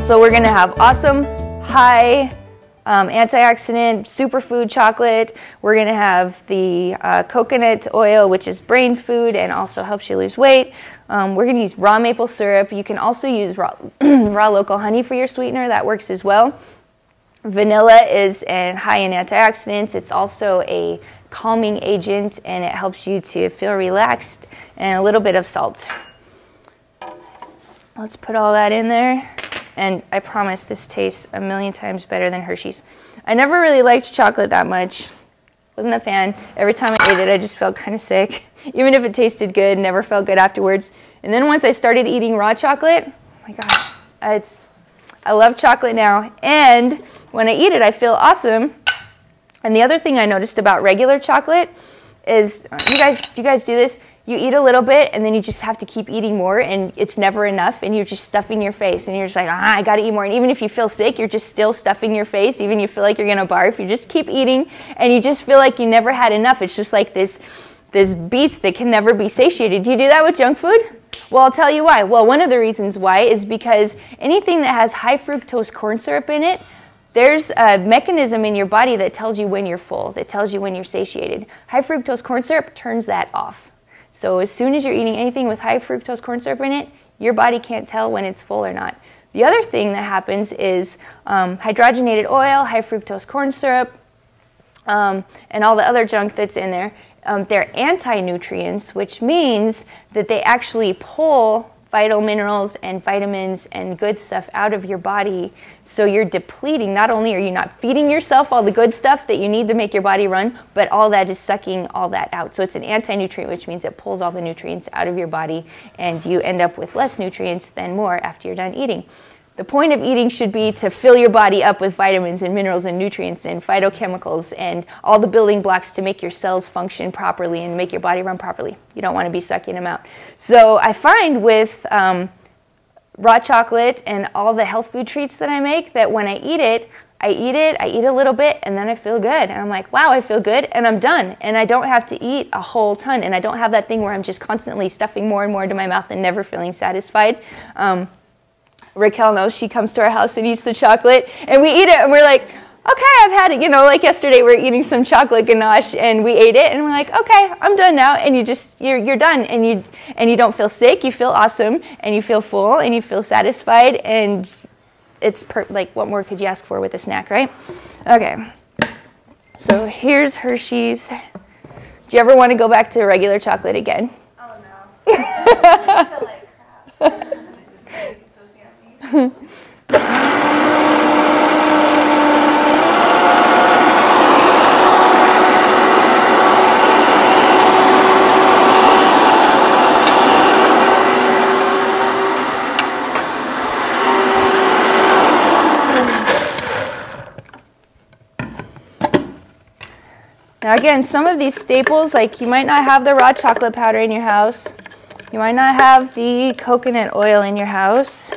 So we're gonna have awesome, high antioxidant superfood chocolate. We're gonna have the coconut oil, which is brain food and also helps you lose weight. We're gonna use raw maple syrup. You can also use raw local honey for your sweetener. That works as well. Vanilla is high in antioxidants. It's also a calming agent and it helps you to feel relaxed, and a little bit of salt. Let's put all that in there. And I promise this tastes a million times better than Hershey's. I never really liked chocolate that much. Wasn't a fan. Every time I ate it, I just felt kind of sick. Even if it tasted good, never felt good afterwards. And then once I started eating raw chocolate, oh my gosh, I love chocolate now. And when I eat it, I feel awesome. And the other thing I noticed about regular chocolate is, do you guys do this? You eat a little bit and then you just have to keep eating more, and it's never enough, and you're just stuffing your face and you're just like, I gotta eat more. And even if you feel sick, you're just still stuffing your face. Even you feel like you're gonna barf, you just keep eating and you just feel like you never had enough. It's just like this beast that can never be satiated. Do you do that with junk food? Well, I'll tell you why. Well, one of the reasons why is because anything that has high fructose corn syrup in it, there's a mechanism in your body that tells you when you're full, that tells you when you're satiated. High fructose corn syrup turns that off. So as soon as you're eating anything with high fructose corn syrup in it, your body can't tell when it's full or not. The other thing that happens is hydrogenated oil, high fructose corn syrup, and all the other junk that's in there. They're anti-nutrients, which means that they actually pull vital minerals and vitamins and good stuff out of your body. So you're depleting. Not only are you not feeding yourself all the good stuff that you need to make your body run, but all that is sucking all that out. So it's an anti-nutrient, which means it pulls all the nutrients out of your body, and you end up with less nutrients than more after you're done eating. The point of eating should be to fill your body up with vitamins and minerals and nutrients and phytochemicals and all the building blocks to make your cells function properly and make your body run properly. You don't want to be sucking them out. So I find with raw chocolate and all the health food treats that I make that when I eat a little bit, and then I feel good. And I'm like, wow, I feel good, and I'm done. And I don't have to eat a whole ton. And I don't have that thing where I'm just constantly stuffing more and more into my mouth and never feeling satisfied. Raquel knows. She comes to our house and eats the chocolate, and we eat it, and we're like, okay, I've had it. You know, like yesterday, we were eating some chocolate ganache, and we ate it, and we're like, okay, I'm done now. And you're done, and you don't feel sick. You feel awesome, and you feel full, and you feel satisfied, and it's like, what more could you ask for with a snack, right? Okay. So here's Hershey's. Do you ever want to go back to regular chocolate again? Oh no. I feel like crap. Now again, some of these staples, like you might not have the raw chocolate powder in your house. You might not have the coconut oil in your house.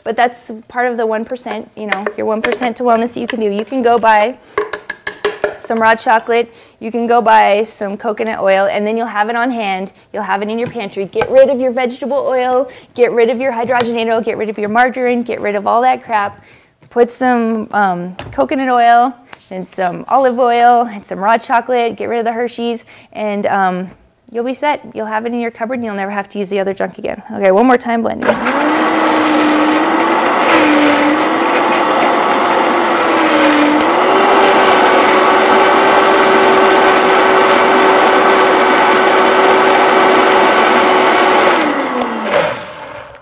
But that's part of the 1%, you know, your 1% to wellness that you can do. You can go buy some raw chocolate, you can go buy some coconut oil, and then you'll have it on hand. You'll have it in your pantry. Get rid of your vegetable oil, get rid of your hydrogenated oil, get rid of your margarine, get rid of all that crap. Put some coconut oil and some olive oil and some raw chocolate, get rid of the Hershey's, and you'll be set. You'll have it in your cupboard and you'll never have to use the other junk again. Okay, one more time blending.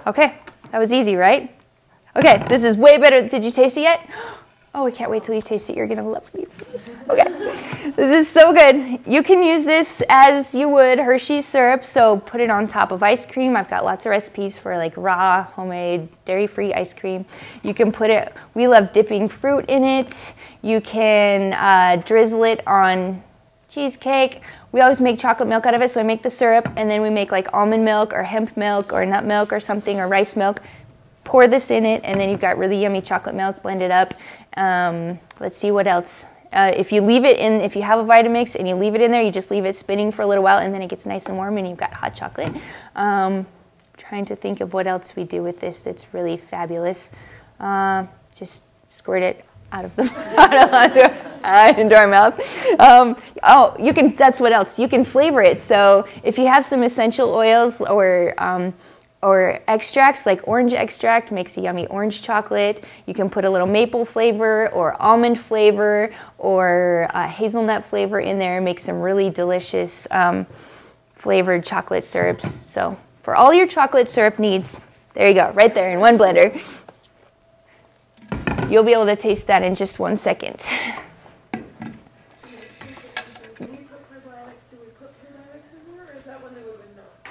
Okay, that was easy, right? Okay, this is way better. Did you taste it yet? Oh, I can't wait till you taste it. You're gonna love me. Okay, this is so good. You can use this as you would Hershey's syrup, so put it on top of ice cream. I've got lots of recipes for like raw, homemade, dairy-free ice cream. You can put it, we love dipping fruit in it. You can drizzle it on cheesecake. We always make chocolate milk out of it, so I make the syrup, and then we make like almond milk or hemp milk or nut milk or something, or rice milk. Pour this in it, and then you've got really yummy chocolate milk. Blend it up. Let's see what else. If you leave it in, if you have a Vitamix and you leave it in there, you just leave it spinning for a little while, and then it gets nice and warm, and you've got hot chocolate. trying to think of what else we do with this that's really fabulous. Just squirt it out of the into our mouth. Oh, you can. That's what else. You can flavor it. So if you have some essential oils or extracts, like orange extract makes a yummy orange chocolate. You can put a little maple flavor or almond flavor or hazelnut flavor in there. Make some really delicious flavored chocolate syrups. So for all your chocolate syrup needs, there you go, right there in one blender. You'll be able to taste that in just 1 second.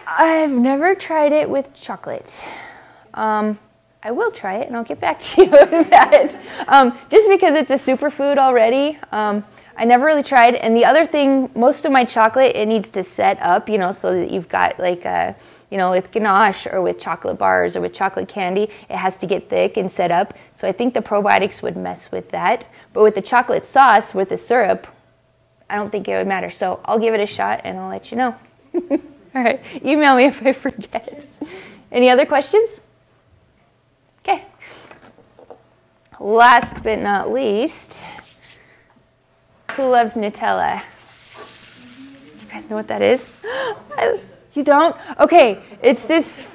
I've never tried it with chocolate. I will try it and I'll get back to you with that. Just because it's a superfood already, I never really tried. And the other thing, most of my chocolate, it needs to set up, you know, so that you've got like a, you know, with ganache or with chocolate bars or with chocolate candy, it has to get thick and set up. So I think the probiotics would mess with that. But with the chocolate sauce, with the syrup, I don't think it would matter. So I'll give it a shot and I'll let you know. All right, email me if I forget. Any other questions? Okay. Last but not least, who loves Nutella? You guys know what that is? You don't? Okay, it's this,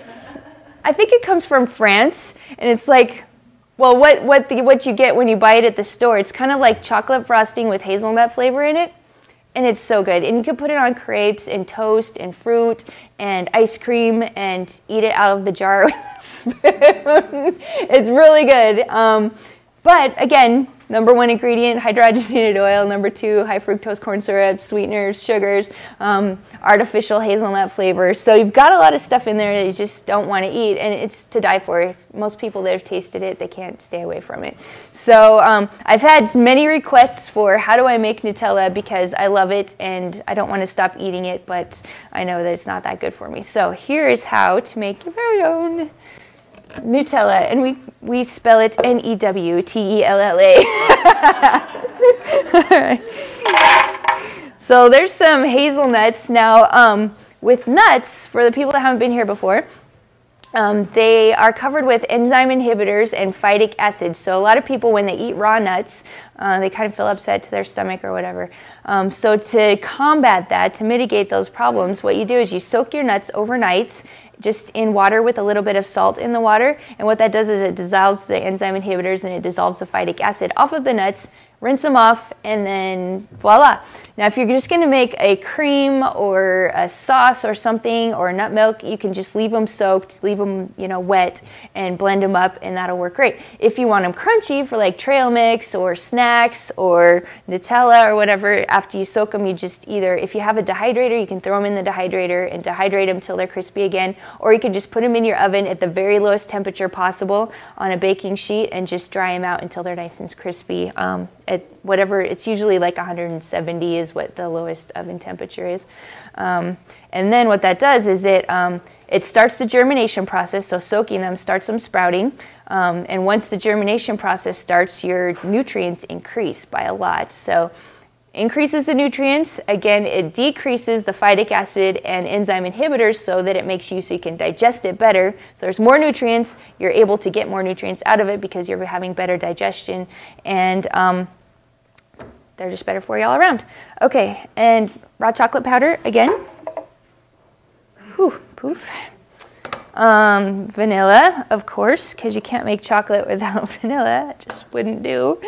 I think it comes from France, and it's like, well, what you get when you buy it at the store, it's kind of like chocolate frosting with hazelnut flavor in it, and it's so good. And you can put it on crepes and toast and fruit and ice cream and eat it out of the jar with a spoon. It's really good. But again, number 1 ingredient, hydrogenated oil. Number 2, high fructose corn syrup, sweeteners, sugars, artificial hazelnut flavors. So you've got a lot of stuff in there that you just don't want to eat, and it's to die for. Most people that have tasted it, they can't stay away from it. So I've had many requests for how do I make Nutella because I love it and I don't want to stop eating it, but I know that it's not that good for me. So here is how to make your very own Nutella, and we spell it N-E-W-T-E-L-L-A. All right. So there's some hazelnuts. Now, with nuts, for the people that haven't been here before, they are covered with enzyme inhibitors and phytic acid. So a lot of people, when they eat raw nuts, they kind of feel upset to their stomach or whatever. So to combat that, to mitigate those problems, what you do is you soak your nuts overnight just in water with a little bit of salt in the water. And what that does is it dissolves the enzyme inhibitors and it dissolves the phytic acid off of the nuts. Rinse them off, and then voila. Now, if you're just going to make a cream or a sauce or something or nut milk, you can just leave them soaked, leave them, you know, wet, and blend them up, and that'll work great. If you want them crunchy for like trail mix or snacks or Nutella or whatever, after you soak them, you just either, if you have a dehydrator, you can throw them in the dehydrator and dehydrate them till they're crispy again, or you can just put them in your oven at the very lowest temperature possible on a baking sheet and just dry them out until they're nice and crispy. At whatever, it's usually like 170 is what the lowest oven temperature is. And then what that does is it starts the germination process, so soaking them starts them sprouting. And once the germination process starts, your nutrients increase by a lot. So increases the nutrients, again, it decreases the phytic acid and enzyme inhibitors so that it makes you so you can digest it better. So there's more nutrients, you're able to get more nutrients out of it because you're having better digestion, and they're just better for you all around. Okay, and raw chocolate powder again. Whew, poof. Vanilla, of course, because you can't make chocolate without vanilla. It just wouldn't do.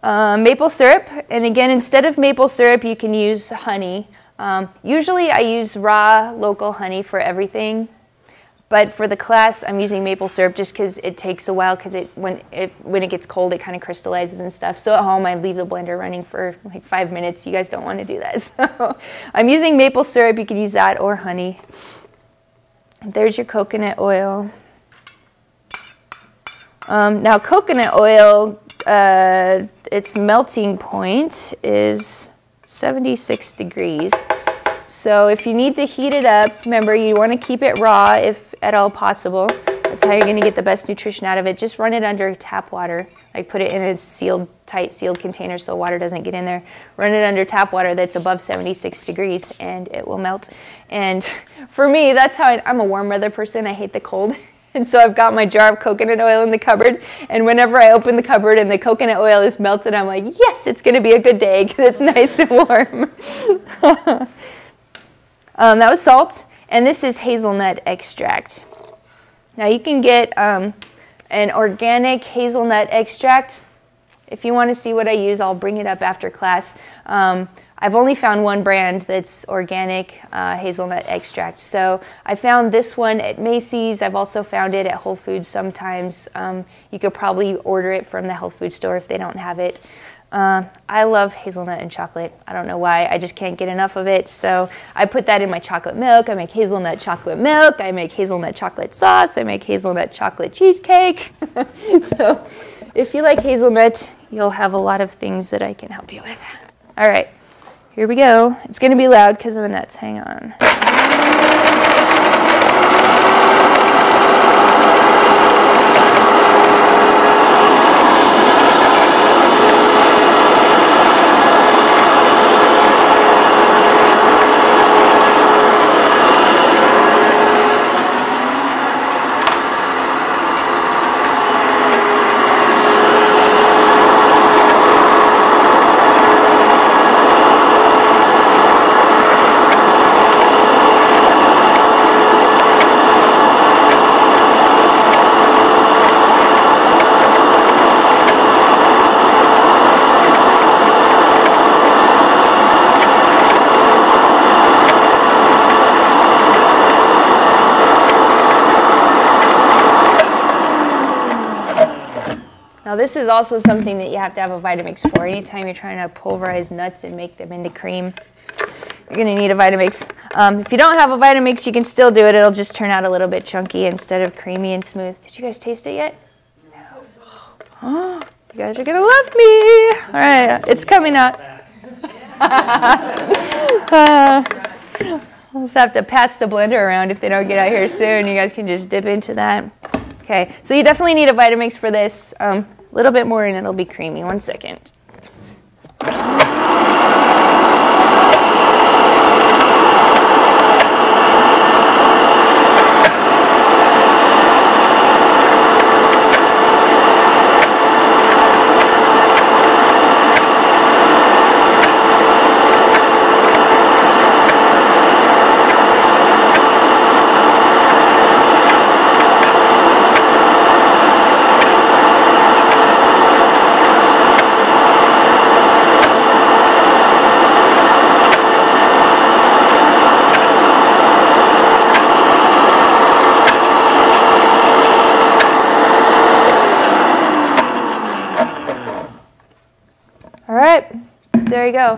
Maple syrup, and again, instead of maple syrup, you can use honey. Usually I use raw local honey for everything, but for the class, I'm using maple syrup just because it takes a while, because when it gets cold, it kind of crystallizes and stuff. So at home, I leave the blender running for like 5 minutes. You guys don't want to do that. So I'm using maple syrup. You could use that or honey. There's your coconut oil. Now, coconut oil, its melting point is 76 degrees. So if you need to heat it up, remember you want to keep it raw if at all possible. That's how you're gonna get the best nutrition out of it. Just run it under tap water. Like put it in a tight sealed container so water doesn't get in there. Run it under tap water that's above 76 degrees and it will melt. And for me, that's how I'm a warm weather person. I hate the cold. And so I've got my jar of coconut oil in the cupboard, and whenever I open the cupboard and the coconut oil is melted, I'm like, yes, it's going to be a good day because it's nice and warm. That was salt, and this is hazelnut extract. Now you can get an organic hazelnut extract. If you want to see what I use, I'll bring it up after class. I've only found one brand that's organic hazelnut extract. So I found this one at Macy's. I've also found it at Whole Foods sometimes. You could probably order it from the health food store if they don't have it. I love hazelnut and chocolate. I don't know why, I just can't get enough of it. So I put that in my chocolate milk. I make hazelnut chocolate milk. I make hazelnut chocolate sauce. I make hazelnut chocolate cheesecake. So if you like hazelnut, you'll have a lot of things that I can help you with. All right. Here we go. It's going to be loud because of the nuts. Hang on. Now this is also something that you have to have a Vitamix for. Anytime you're trying to pulverize nuts and make them into cream, you're going to need a Vitamix. If you don't have a Vitamix, you can still do it. It'll just turn out a little bit chunky instead of creamy and smooth. Did you guys taste it yet? No. Oh, you guys are going to love me. All right, it's coming out. I'll just have to pass the blender around if they don't get out here soon. You guys can just dip into that. Okay, so you definitely need a Vitamix for this. A little bit more and it'll be creamy. 1 second. All right, there you go.